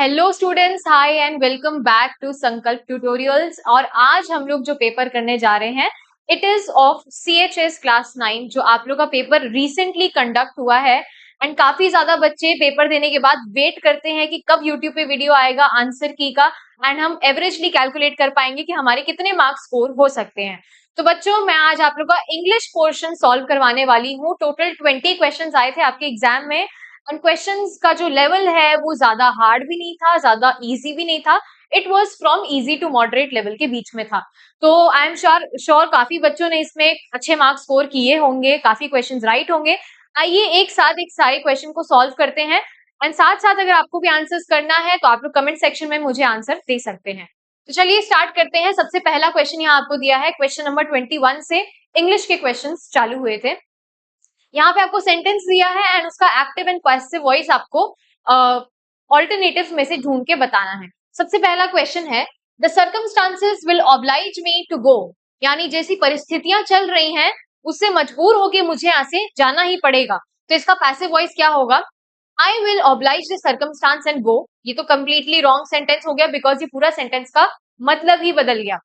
Hello students, hi and welcome back to Sankalp tutorials. और आज हम लोग जो पेपर करने जा रहे हैं it is of CHS class 9, जो आप लोग का पेपर रिसेंटली कंडक्ट हुआ है। एंड काफी ज्यादा बच्चे पेपर देने के बाद वेट करते हैं कि कब यूट्यूब पे वीडियो आएगा आंसर की का, एंड हम एवरेजली कैलकुलेट कर पाएंगे कि हमारे कितने मार्क्स स्कोर हो सकते हैं। तो बच्चों, मैं आज आप लोग का इंग्लिश पोर्शन सॉल्व करवाने वाली हूँ। टोटल 20 क्वेश्चंस आए थे आपके एग्जाम में। एंड क्वेश्चंस का जो लेवल है वो ज्यादा हार्ड भी नहीं था, ज्यादा इजी भी नहीं था। It was from easy to moderate level के बीच में था। तो आई एम श्योर काफी बच्चों ने इसमें अच्छे मार्क्स स्कोर किए होंगे, काफी क्वेश्चंस राइट होंगे। आइए एक साथ एक सारे क्वेश्चन को सॉल्व करते हैं। एंड साथ साथ अगर आपको भी आंसर्स करना है तो आप लोग कमेंट सेक्शन में मुझे आंसर दे सकते हैं। तो चलिए स्टार्ट करते हैं। सबसे पहला क्वेश्चन यहाँ आपको दिया है, क्वेश्चन नंबर 21 से इंग्लिश के क्वेश्चन चालू हुए थे। यहाँ पे आपको सेंटेंस दिया है एंड उसका एक्टिव एंड पैसिव वॉइस आपको ऑल्टरनेटिव्स में से ढूंढ के बताना है। सबसे पहला क्वेश्चन है, the circumstances will oblige me to go, यानी जैसी परिस्थितियां चल रही हैं उससे मजबूर होके मुझे यहाँ से जाना ही पड़ेगा। तो इसका पैसिव वॉइस क्या होगा? I will oblige the circumstance and go. ये तो कंप्लीटली रॉन्ग सेंटेंस हो गया, बिकॉज ये पूरा सेंटेंस का मतलब ही बदल गया।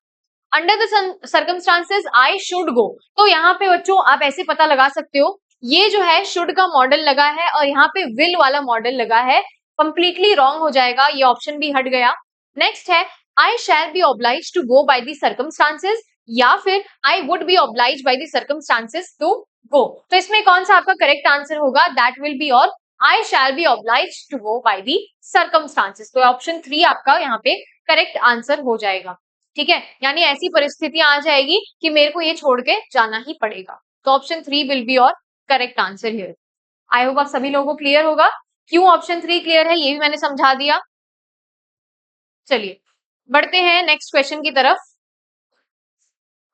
Under the circumstances I should go, तो यहाँ पे बच्चों आप ऐसे पता लगा सकते हो, ये जो है शुड का मॉडल लगा है और यहाँ पे विल वाला मॉडल लगा है। कंप्लीटली रॉन्ग हो जाएगा, ये ऑप्शन भी हट गया। नेक्स्ट है, I shall be oblige to go by the circumstances, या फिर I would be oblige by the circumstances to go. तो इसमें कौन सा आपका करेक्ट आंसर होगा? दैट विल बी और I shall be oblige to go by the circumstances. तो ऑप्शन 3 आपका यहाँ पे करेक्ट आंसर हो जाएगा। ठीक है, यानी ऐसी परिस्थितियां आ जाएगी कि मेरे को ये छोड़ के जाना ही पड़ेगा। तो ऑप्शन 3 विल बी और correct answer here. I hope आप सभी लोगों को क्लियर होगा। क्यों ऑप्शन 3 क्लियर है ये भी मैंने समझा दिया। चलिए बढ़ते हैं नेक्स्ट क्वेश्चन की तरफ।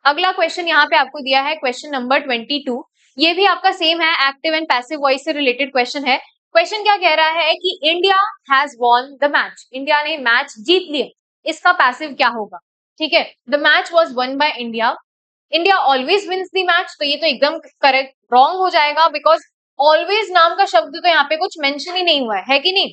अगला क्वेश्चन यहाँ पे आपको दिया है, क्वेश्चन नंबर 22। ये भी आपका सेम है, एक्टिव एंड पैसिव वॉइस से रिलेटेड क्वेश्चन है। क्वेश्चन क्या कह रहा है कि India has won the match, India ने मैच जीत लिया। इसका पैसिव क्या होगा? ठीक है, the match was won by India, India always wins the match. तो ये तो एकदम करेक्ट रॉन्ग हो जाएगा, बिकॉज ऑलवेज नाम का शब्द तो यहाँ पे कुछ मेंशन ही नहीं हुआ है कि नहीं?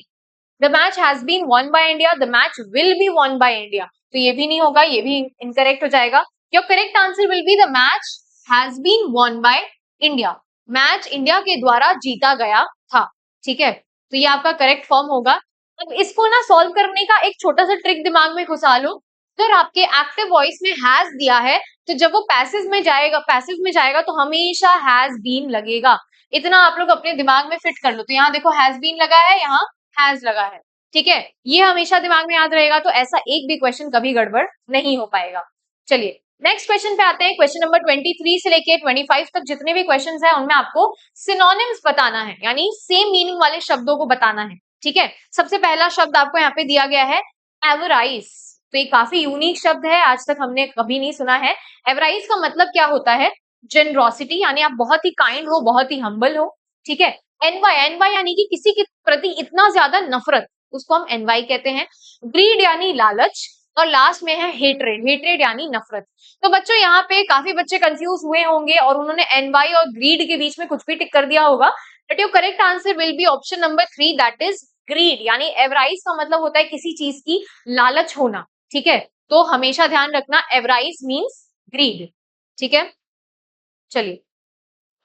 The match has been won by India, the match will be won by India, तो ये भी नहीं होगा, ये भी इनकरेक्ट हो जाएगा। Your correct answer will be the match has been won by India, match India के द्वारा जीता गया था। ठीक है, तो ये आपका करेक्ट फॉर्म होगा। अब इसको ना सॉल्व करने का एक छोटा सा ट्रिक दिमाग में घुसा लो। अगर आपके एक्टिव वॉइस में हैज दिया है तो जब वो पैसिव में जाएगा तो हमेशा हैज बीन लगेगा। इतना आप लोग अपने दिमाग में फिट कर लो। तो यहाँ देखो हैज बीन लगा है, यहाँ हैज लगा है। ठीक है, ये हमेशा दिमाग में याद रहेगा, तो ऐसा एक भी क्वेश्चन कभी गड़बड़ नहीं हो पाएगा। चलिए नेक्स्ट क्वेश्चन पे आते हैं। क्वेश्चन नंबर 23 से लेके 25 तक जितने भी क्वेश्चंस हैं उनमें आपको सिनोनिम्स बताना है, यानी सेम मीनिंग वाले शब्दों को बताना है। ठीक है, सबसे पहला शब्द आपको यहाँ पे दिया गया है एवराइज। तो ये काफी यूनिक शब्द है, आज तक हमने कभी नहीं सुना है। एवराइज का मतलब क्या होता है? जेनरोसिटी, यानी आप बहुत ही काइंड हो, बहुत ही हम्बल हो। ठीक है, एनवाई यानी कि किसी के प्रति इतना ज्यादा नफरत, उसको हम एनवाई कहते हैं। ग्रीड यानी लालच, और लास्ट में है हेट्रेड, हेट्रेड यानी नफरत। तो बच्चों यहाँ पे काफी बच्चे कंफ्यूज हुए होंगे और उन्होंने एनवाई और ग्रीड के बीच में कुछ भी टिक कर दिया होगा, but your correct answer will be option number 3, that is greed. यानी एवराइज का मतलब होता है किसी चीज की लालच होना। ठीक है, तो हमेशा ध्यान रखना एवराइज मीन्स ग्रीड। ठीक है, चलिए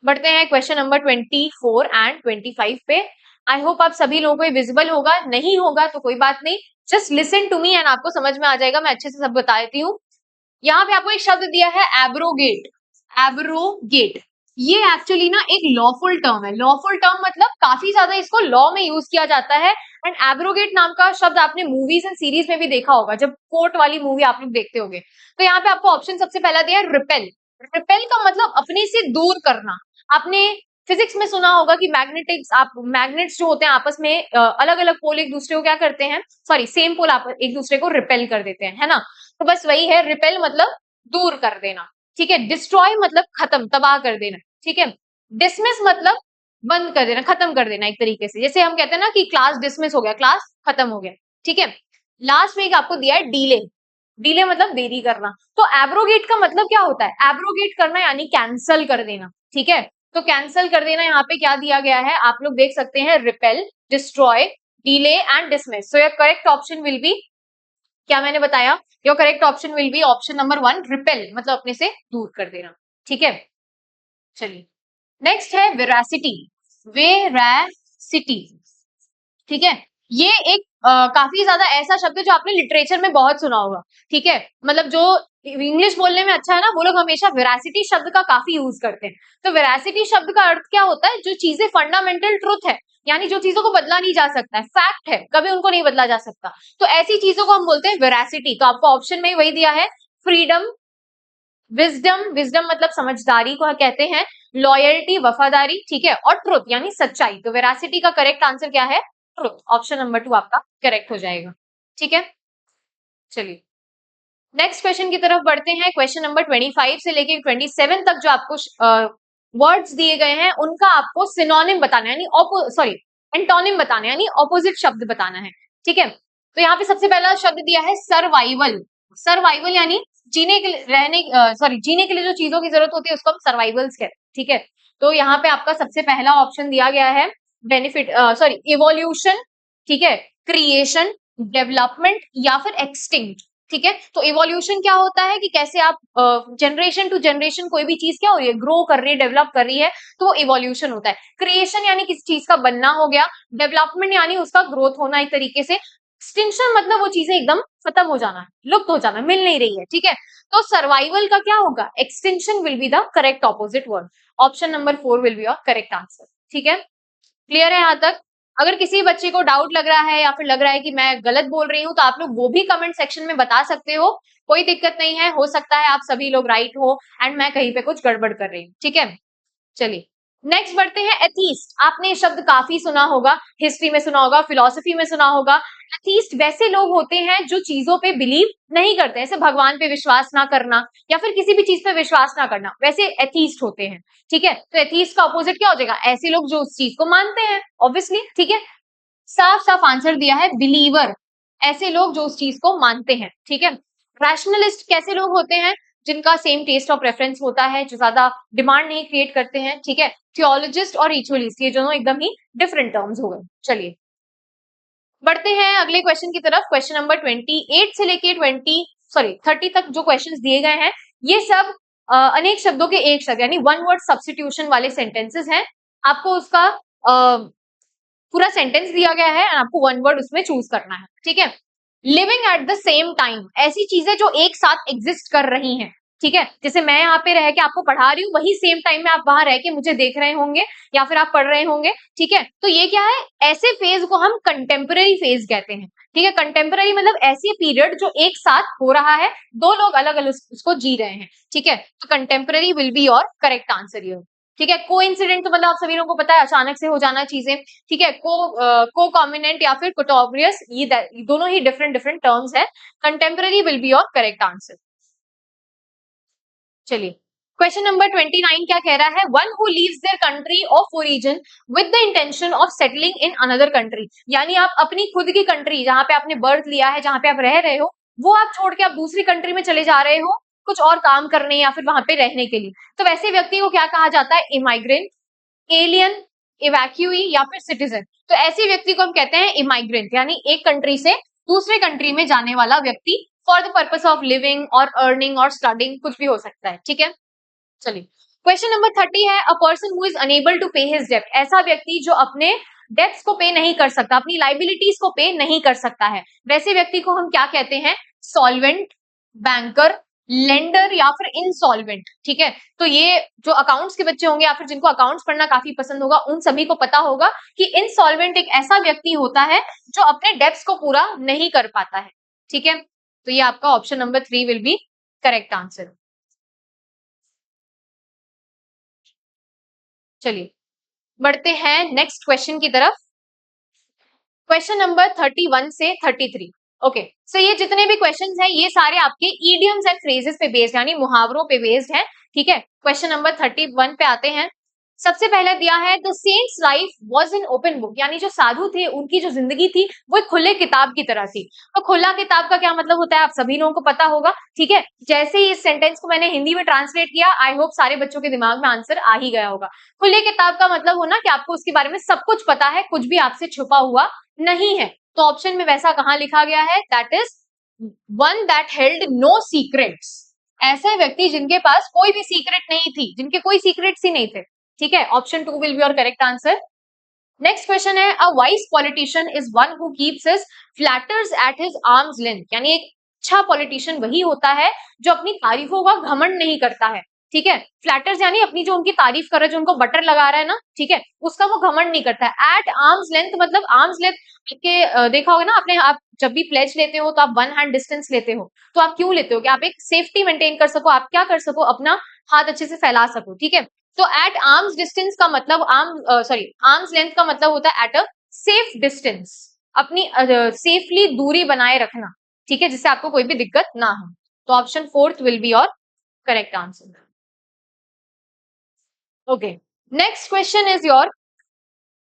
बढ़ते हैं क्वेश्चन नंबर 24 एंड 25 पे। आई होप आप सभी लोगों को विजिबल होगा, नहीं होगा तो कोई बात नहीं, just listen to me and आपको समझ में आ जाएगा। मैं अच्छे से सब बता देती हूँ। यहाँ पे आपको एक शब्द दिया है एब्रोगेट। एब्रोगेट ये एक्चुअली ना एक लॉफुल टर्म है। लॉफुल टर्म मतलब काफी ज्यादा इसको लॉ में यूज किया जाता है। एंड एब्रोगेट नाम का शब्द आपने मूवीज एंड सीरीज में भी देखा होगा, जब कोर्ट वाली मूवी आप लोग देखते होंगे। तो यहाँ पे आपको ऑप्शन सबसे पहला दिया है रिपेल। रिपेल का मतलब अपने से दूर करना। आपने फिजिक्स में सुना होगा कि मैग्नेट्स जो होते हैं आपस में अलग अलग पोल एक दूसरे को क्या करते हैं, सॉरी सेम पोल एक दूसरे को रिपेल कर देते हैं, है ना? तो बस वही है, रिपेल मतलब दूर कर देना। ठीक है, डिस्ट्रॉय मतलब खत्म, तबाह कर देना। ठीक है, डिसमिस मतलब बंद कर देना, खत्म कर देना एक तरीके से। जैसे हम कहते हैं ना कि क्लास डिसमिस हो गया, क्लास खत्म हो गया। ठीक है, लास्ट में आपको दिया है डीले। डीले मतलब देरी करना। तो एब्रोगेट का मतलब क्या होता है? एब्रोगेट करना यानी कैंसल कर देना। ठीक है, तो कैंसल कर देना यहाँ पे क्या दिया गया है आप लोग देख सकते हैं, repel, destroy, delay and dismiss. So your correct option will be, क्या मैंने बताया, your correct option will be option number 1, repel, मतलब अपने से दूर कर देना। ठीक है, चलिए नेक्स्ट है वेरासिटी, वेरासिटी। ठीक है, ये एक काफी ज्यादा ऐसा शब्द है जो आपने लिटरेचर में बहुत सुना होगा। ठीक है, मतलब जो इंग्लिश बोलने में अच्छा है ना, वो लोग हमेशा वेरासिटी शब्द का काफी यूज करते हैं। तो वेरासिटी शब्द का अर्थ क्या होता है, जो चीजें फंडामेंटल ट्रुथ है, यानी जो चीजों को बदला नहीं जा सकता है, फैक्ट है, कभी उनको नहीं बदला जा सकता, तो ऐसी चीजों को हम बोलते हैं वेरासिटी। तो आपको ऑप्शन में वही दिया है, फ्रीडम, विजडम, विजडम मतलब समझदारी को कहते हैं, लॉयल्टी वफादारी, ठीक है, और ट्रुथ यानी सच्चाई। तो वेरासिटी का करेक्ट आंसर क्या है, ट्रुथ। ऑप्शन नंबर 2 आपका करेक्ट हो जाएगा। ठीक है, चलिए नेक्स्ट क्वेश्चन की तरफ बढ़ते हैं। क्वेश्चन नंबर 25 से लेके 27 तक जो आपको वर्ड्स दिए गए हैं, उनका आपको सिनोनिम बताना है, यानी सॉरी एंटोनिम बताना है, यानी ऑपोजिट शब्द बताना है। ठीक है, तो यहाँ पे सबसे पहला शब्द दिया है सर्वाइवल। सर्वाइवल यानी जीने के लिए, रहने सॉरी जीने के लिए जो चीजों की जरूरत होती है उसको हम सर्वाइवल्स कहते हैं। ठीक है, तो यहाँ पे आपका सबसे पहला ऑप्शन दिया गया है बेनिफिट, सॉरी इवोल्यूशन, ठीक है, क्रिएशन, डेवलपमेंट या फिर एक्सटिंक्ट। ठीक है, तो इवोल्यूशन क्या होता है कि कैसे आप जनरेशन टू जनरेशन कोई भी चीज क्या हो रही है, ग्रो कर रही है, डेवलप कर रही है, तो वो इवोल्यूशन होता है। क्रिएशन यानी किसी चीज का बनना हो गया, डेवलपमेंट यानी उसका ग्रोथ होना एक तरीके से, एक्सटिंक्शन मतलब वो चीजें एकदम खत्म हो जाना, लुप्त हो जाना, मिल नहीं रही है। ठीक है, तो सर्वाइवल का क्या होगा, extinction will be the correct opposite word. Option number 4 will be your correct answer. ठीक है, क्लियर है यहाँ तक। अगर किसी बच्चे को डाउट लग रहा है या फिर लग रहा है कि मैं गलत बोल रही हूँ, तो आप लोग वो भी कमेंट सेक्शन में बता सकते हो, कोई दिक्कत नहीं है, हो सकता है आप सभी लोग राइट हो एंड मैं कहीं पे कुछ गड़बड़ कर रही हूँ। ठीक है, चलिए नेक्स्ट बढ़ते हैं, एथीस्ट। आपने ये शब्द काफी सुना होगा, हिस्ट्री में सुना होगा, फिलोसफी में सुना होगा। एथीस्ट वैसे लोग होते हैं जो चीजों पे बिलीव नहीं करते, जैसे भगवान पे विश्वास ना करना या फिर किसी भी चीज पे विश्वास ना करना, वैसे एथीस्ट होते हैं। ठीक है, तो एथीस्ट का अपोजिट क्या हो जाएगा, ऐसे लोग जो उस चीज को मानते हैं, ऑब्वियसली। ठीक है, साफ साफ आंसर दिया है बिलीवर, ऐसे लोग जो उस चीज को मानते हैं। ठीक है, रैशनलिस्ट कैसे लोग होते हैं, जिनका सेम टेस्ट और प्रेफरेंस होता है, जो ज्यादा डिमांड नहीं क्रिएट करते हैं। ठीक है, थियोलॉजिस्ट और रिचुअलिस्ट, ये दोनों एकदम ही डिफरेंट टर्म्स हो गए। चलिए बढ़ते हैं अगले क्वेश्चन की तरफ। क्वेश्चन नंबर 28 से लेके 30 तक जो क्वेश्चंस दिए गए हैं, ये सब अनेक शब्दों के एक शब्द यानी वन वर्ड सब्स्टिट्यूशन वाले सेंटेंसेस हैं। आपको उसका पूरा सेंटेंस दिया गया है, आपको वन वर्ड उसमें चूज करना है। ठीक है, living at the same time, ऐसी चीजें जो एक साथ एग्जिस्ट कर रही हैं। ठीक है, जैसे मैं यहाँ पे रह के आपको पढ़ा रही हूँ, वही सेम टाइम में आप वहां रह के मुझे देख रहे होंगे या फिर आप पढ़ रहे होंगे। ठीक है, तो ये क्या है, ऐसे फेज को हम कंटेम्पररी फेज कहते हैं। ठीक है, कंटेम्पररी मतलब ऐसी पीरियड जो एक साथ हो रहा है, दो लोग अलग अलग उसको जी रहे हैं। ठीक है, तो contemporary will be your correct answer here. ठीक है, कोइंसिडेंट तो मतलब आप सभी लोगों को पता है, अचानक से हो जाना चीजें। ठीक है, को कॉम्बिनेंट या फिर कोटोब्रियस, ये दोनों ही डिफरेंट डिफरेंट टर्म्स है। Contemporary will be your correct answer. चलिए क्वेश्चन नंबर 29 क्या कह रहा है, one who leaves their country of origin with the intention of settling in another country, यानी आप अपनी खुद की कंट्री जहां पे आपने बर्थ लिया है, जहां पे आप रह रहे हो, वो आप छोड़ के आप दूसरी कंट्री में चले जा रहे हो कुछ और काम करने या फिर वहां पे रहने के लिए, तो वैसे व्यक्ति को क्या कहा जाता है, इमाइग्रेंट, एलियन, इवैक्यूई या फिर सिटीजन। तो ऐसे व्यक्ति को हम कहते हैं इमाइग्रेंट, यानी एक कंट्री से दूसरे कंट्री में जाने वाला व्यक्ति for the purpose of living और अर्निंग और स्टडिंग, कुछ भी हो सकता है। ठीक है, चलिए क्वेश्चन नंबर 30 है, a person who is unable to pay his डेब्ट, ऐसा व्यक्ति जो अपने डेब्ट्स को पे नहीं कर सकता, अपनी लाइबिलिटीज को पे नहीं कर सकता है, वैसे व्यक्ति को हम क्या कहते हैं, सॉल्वेंट, बैंकर, लेंडर या फिर इंसॉल्वेंट। ठीक है, तो ये जो अकाउंट्स के बच्चे होंगे या फिर जिनको अकाउंट्स पढ़ना काफी पसंद होगा, उन सभी को पता होगा कि इंसॉल्वेंट एक ऐसा व्यक्ति होता है जो अपने डेब्ट्स को पूरा नहीं कर पाता है। ठीक है, तो ये आपका option number 3 will be correct answer. चलिए बढ़ते हैं नेक्स्ट क्वेश्चन की तरफ। क्वेश्चन नंबर 31 से 33। ओके, सो ये जितने भी क्वेश्चंस हैं, ये सारे आपके इडियम्स एंड फ्रेजेस पे बेस्ड यानी मुहावरों पे बेस्ड हैं। ठीक है, क्वेश्चन नंबर 31 पे आते हैं। सबसे पहले दिया है the saints life was an open book, यानी जो साधु थे उनकी जो जिंदगी थी वो एक खुले किताब की तरह थी। तो खुला किताब का क्या मतलब होता है आप सभी लोगों को पता होगा, ठीक है। जैसे ही इस सेंटेंस को मैंने हिंदी में ट्रांसलेट किया, आई होप सारे बच्चों के दिमाग में आंसर आ ही गया होगा। खुले किताब का मतलब होना कि आपको उसके बारे में सब कुछ पता है, कुछ भी आपसे छुपा हुआ नहीं है। तो ऑप्शन में वैसा कहां लिखा गया है, that is one that held no secrets. ऐसे व्यक्ति जिनके पास कोई भी सीक्रेट नहीं थी, जिनके कोई सीक्रेट्स ही नहीं थे, ठीक है। Option 2 will be your correct answer. Next question है a wise politician is one who keeps his flatterers at his arms length, यानी एक अच्छा पॉलिटिशियन वही होता है जो अपनी तारीफों का घमंड नहीं करता है, ठीक है। फ्लैटर्स यानी अपनी जो उनकी तारीफ कर रहा है, जो उनको बटर लगा रहा है ना, ठीक है, उसका वो घमंड नहीं करता है। एट आर्म्स लेंथ मतलब आर्म्स लेंथ के देखा होगा ना आपने, आप जब भी प्लेज लेते हो तो आप वन हैंड डिस्टेंस लेते हो, तो आप क्यों लेते हो कि आप एक सेफ्टी मेंटेन कर सको, आप क्या कर सको, अपना हाथ अच्छे से फैला सको, ठीक है। तो एट आर्म्स डिस्टेंस का मतलब आर्म्स लेंथ का मतलब होता है एट अ सेफ डिस्टेंस, अपनी सेफली दूरी बनाए रखना, ठीक है, जिससे आपको कोई भी दिक्कत ना हो। तो option 4 will be your correct answer. Okay, next question is your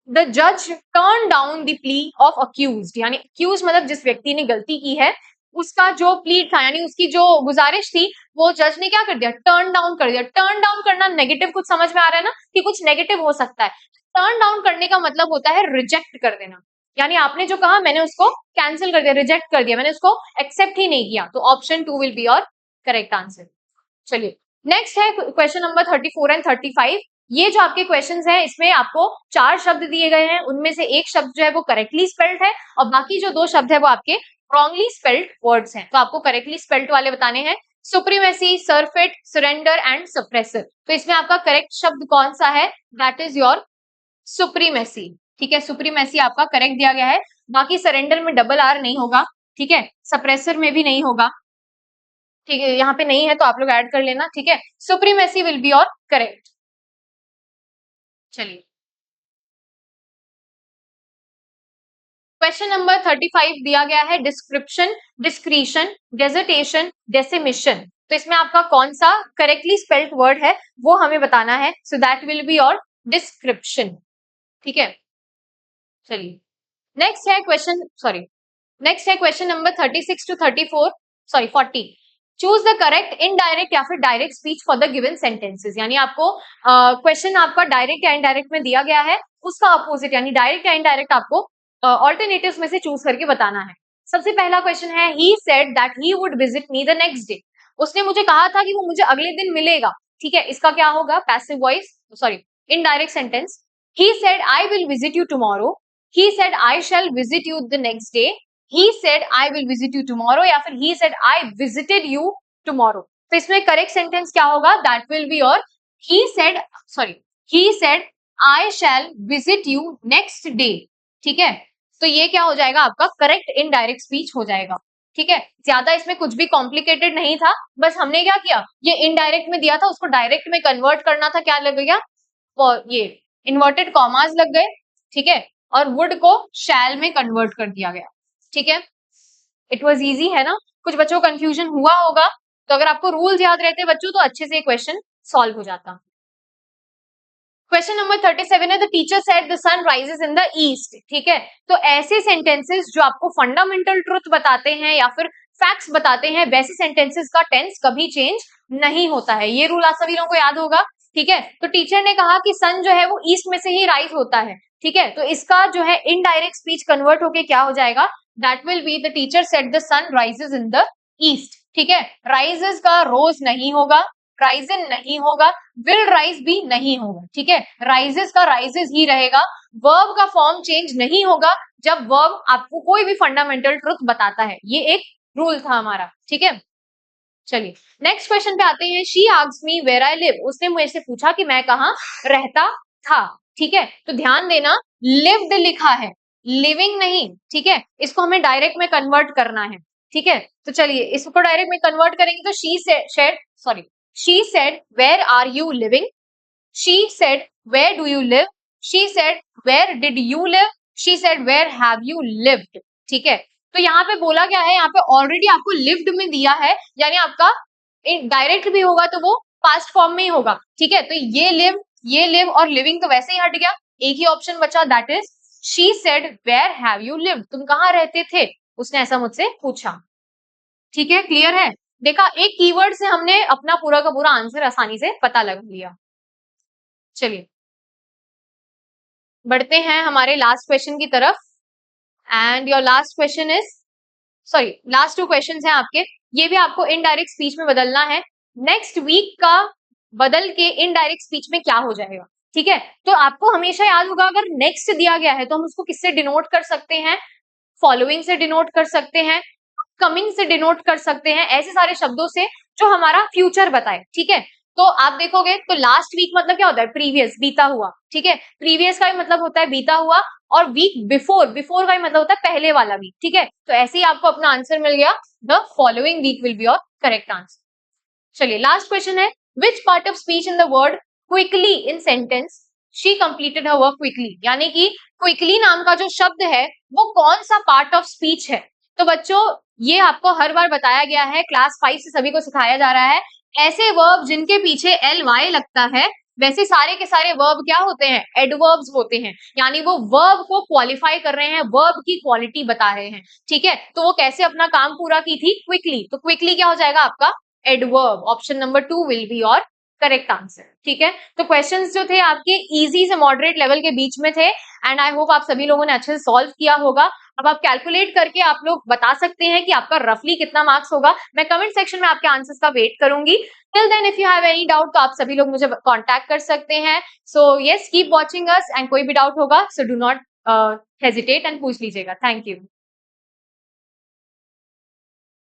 the जज turn down the plea of accused, यानी अक्यूज मतलब जिस व्यक्ति ने गलती की है उसका जो प्ली था, यानी उसकी जो गुजारिश थी, वो जज ने क्या कर दिया, टर्न डाउन कर दिया। टर्न डाउन करना नेगेटिव, कुछ समझ में आ रहा है ना कि कुछ नेगेटिव हो सकता है। टर्न डाउन करने का मतलब होता है रिजेक्ट कर देना, यानी आपने जो कहा मैंने उसको कैंसिल कर दिया, रिजेक्ट कर दिया, मैंने उसको एक्सेप्ट ही नहीं किया। तो option 2 will be your correct answer. चलिए, नेक्स्ट है क्वेश्चन नंबर 34 एंड 35। ये जो आपके क्वेश्चंस हैं इसमें आपको 4 शब्द दिए गए हैं, उनमें से एक शब्द जो है वो करेक्टली स्पेल्ड है और बाकी जो 2 शब्द है वो आपके रॉन्गली स्पेल्ड वर्ड्स हैं। तो आपको करेक्टली स्पेल्ड वाले बताने हैं, सुप्रीमेसी, सरफेट, सरेंडर एंड सप्रेसर। तो इसमें आपका करेक्ट शब्द कौन सा है, दैट इज योर सुप्रीमेसी, ठीक है। सुप्रीमेसी आपका करेक्ट दिया गया है। बाकी सरेंडर में डबल आर नहीं होगा, ठीक है, सप्रेसर में भी नहीं होगा, ठीक है, यहाँ पे नहीं है तो आप लोग ऐड कर लेना, ठीक है। Supremacy will be your correct. चलिए, क्वेश्चन नंबर 35 दिया गया है डिस्क्रिप्शन, डिस्क्रीशन, डेजर्टेशन, डेसिमिशन। तो इसमें आपका कौन सा करेक्टली स्पेल्ड वर्ड है वो हमें बताना है। So that will be your description, ठीक है। चलिए, नेक्स्ट है question number 36 to 34 sorry 40। Choose the correct indirect या फिर direct speech for the given sentences, यानी आपको क्वेश्चन आपका डायरेक्ट या इनडायरेक्ट में दिया गया है, उसका अपोजिट यानी डायरेक्ट या इनडायरेक्ट आपको ऑल्टरनेटिव्स में से चूज करके बताना है। सबसे पहला क्वेश्चन है he said that he would visit me the next day, उसने मुझे कहा था कि वो मुझे अगले दिन मिलेगा, ठीक है। इसका क्या होगा, passive voice sorry indirect sentence. He said I will visit you tomorrow, he said I shall visit you the next day, he said I will visit you tomorrow या फिर he said I visited you tomorrow। तो इसमें correct sentence क्या होगा, that will be your he said I shall visit you next day, ठीक है। तो ये क्या हो जाएगा, आपका करेक्ट इनडायरेक्ट स्पीच हो जाएगा, ठीक है। ज्यादा इसमें कुछ भी कॉम्प्लिकेटेड नहीं था, बस हमने क्या किया, ये इनडायरेक्ट में दिया था उसको डायरेक्ट में कन्वर्ट करना था, क्या लग गया, ये इन्वर्टेड कॉमास लग गए, ठीक है, और वुड को शैल में कन्वर्ट कर दिया गया, ठीक है। इट वाज इजी है ना, कुछ बच्चों को कंफ्यूजन हुआ होगा, तो अगर आपको रूल्स याद रहते बच्चों तो अच्छे से क्वेश्चन सॉल्व हो जाता। क्वेश्चन नंबर 37 है the teacher said the sun rises in the east, ठीक है। तो ऐसे सेंटेंसेस जो आपको फंडामेंटल ट्रुथ बताते हैं या फिर फैक्ट्स बताते हैं, वैसे सेंटेंसेस का टेंस कभी चेंज नहीं होता है। ये रूल आप सभी लोगों को याद होगा, ठीक है। तो टीचर ने कहा कि सन जो है वो ईस्ट में से ही राइज होता है, ठीक है। तो इसका जो है इनडायरेक्ट स्पीच कन्वर्ट होके क्या हो जाएगा, that will be the teacher said the sun rises in the east, ठीक है। राइजेस का रोज नहीं होगा, राइजन नहीं होगा, विल राइज भी नहीं होगा, ठीक है। राइजेस का राइजेस ही रहेगा, वर्ब का फॉर्म चेंज नहीं होगा जब वर्ब आपको कोई भी फंडामेंटल ट्रुथ बताता है। ये एक रूल था हमारा, ठीक है। चलिए, नेक्स्ट क्वेश्चन पे आते हैं। She asked me where I live, उसने मुझसे पूछा कि मैं कहाँ रहता था, ठीक है। तो ध्यान देना, लिव्ड लिखा है, लिविंग नहीं, ठीक है। इसको हमें डायरेक्ट में कन्वर्ट करना है, ठीक है। तो चलिए इसको डायरेक्ट में कन्वर्ट करेंगे तो she said where are you living, she said where do you live, she said where did you live, she said where have you lived, ठीक है। तो यहाँ पे बोला क्या है, यहाँ पे ऑलरेडी आपको लिव्ड में दिया है, यानी आपका डायरेक्ट भी होगा तो वो पास्ट फॉर्म में ही होगा, ठीक है। तो ये लिव ये लिव और लिविंग तो वैसे ही हट गया, एक ही ऑप्शन बचा, that is she said where have you lived, तुम कहाँ रहते थे, उसने ऐसा मुझसे पूछा। ठीक है, क्लियर है? देखा, एक कीवर्ड से हमने अपना पूरा का पूरा आंसर आसानी से पता लगा लिया। चलिए बढ़ते हैं हमारे लास्ट क्वेश्चन की तरफ, and your last question is, sorry last 2 questions हैं आपके, ये भी आपको इनडायरेक्ट स्पीच में बदलना है। नेक्स्ट वीक का बदल के इनडायरेक्ट स्पीच में क्या हो जाएगा, ठीक है? तो आपको हमेशा याद होगा, अगर नेक्स्ट दिया गया है तो हम उसको किससे डिनोट कर सकते हैं, फॉलोइंग से डिनोट कर सकते हैं, कमिंग से डिनोट कर सकते हैं, ऐसे सारे शब्दों से जो हमारा फ्यूचर बताए, ठीक है? तो आप देखोगे तो लास्ट वीक मतलब क्या होता है, प्रीवियस, बीता हुआ, ठीक है? प्रीवियस का भी मतलब होता है बीता हुआ, और वीक बिफोर, बिफोर का भी मतलब होता है पहले वाला वीक, ठीक है? तो ऐसे ही आपको अपना आंसर मिल गया, the following week will be your correct answer. चलिए लास्ट क्वेश्चन है, which part of speech in the word quickly in sentence she completed her work quickly, यानी कि क्विकली नाम का जो शब्द है वो कौन सा पार्ट ऑफ स्पीच है? तो बच्चों ये आपको हर बार बताया गया है, क्लास 5 से सभी को सिखाया जा रहा है, ऐसे वर्ब जिनके पीछे एल वाई लगता है वैसे सारे के सारे वर्ब क्या होते हैं, एडवर्ब्स होते हैं, यानी वो वर्ब को क्वालिफाई कर रहे हैं, वर्ब की क्वालिटी बता रहे हैं, ठीक है? तो वो कैसे अपना काम पूरा की थी, क्विकली, तो क्विकली क्या हो जाएगा आपका, adverb, option number 2 will be your correct answer, ठीक है? तो क्वेश्चंस जो थे आपके इजी से मॉडरेट लेवल के बीच में थे, एंड आई होप आप सभी लोगों ने अच्छे से सॉल्व किया होगा। अब आप कैलकुलेट करके आप लोग बता सकते हैं कि आपका रफली कितना मार्क्स होगा, मैं कमेंट सेक्शन में आपके आंसर्स का वेट करूंगी। Till then if you have any doubt तो आप सभी लोग मुझे कांटेक्ट कर सकते हैं। So yes, keep watching us, and कोई भी डाउट होगा so do not hesitate and पूछ लीजिएगा। Thank you.